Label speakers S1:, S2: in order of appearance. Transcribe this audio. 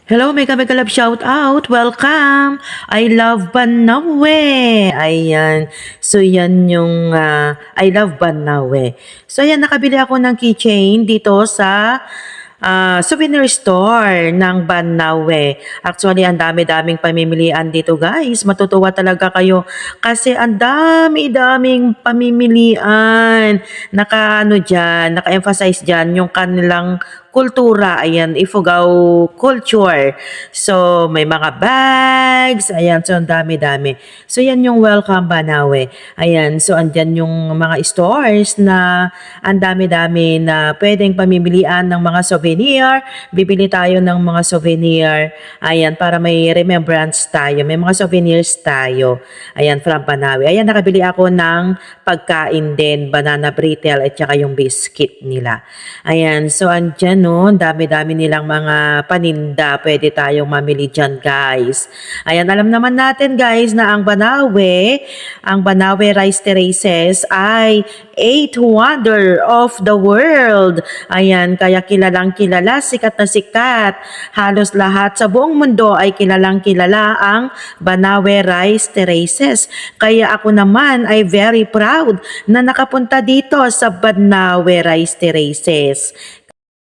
S1: Hello, mega mega love shout out. Welcome. I love Banawe. Ayan. So yan yung I love Banawe. So ayan, nakabili ako ng keychain dito sa souvenir store ng Banawe. Actually, ang dami-daming pamimilian dito, guys. Matutuwa talaga kayo kasi ang dami-daming pamimilian. Naka-emphasize diyan yung kanilang kultura, ayan, Ifugao culture. So, may mga bags, ayan, so ang dami-dami. So, yan yung Welcome Banawe. Ayan, so andyan yung mga stores na ang dami-dami na pwedeng pamimilian ng mga souvenir. Bibili tayo ng mga souvenir, ayan, para may remembrance tayo. May mga souvenirs tayo, ayan, from Banawe. Ayan, nakabili ako ng pagkain din, banana brittle at saka yung biscuit nila. Ayan, so andyan no, dami-dami nilang mga paninda, pwede tayong mamili dyan, guys. Ayan, alam naman natin, guys, na ang Banawe Rice Terraces ay 8th wonder of the world. Ayan, kaya kilalang kilala, sikat na sikat. Halos lahat sa buong mundo ay kilalang kilala ang Banawe Rice Terraces. Kaya ako naman ay very proud na nakapunta dito sa Banawe Rice Terraces.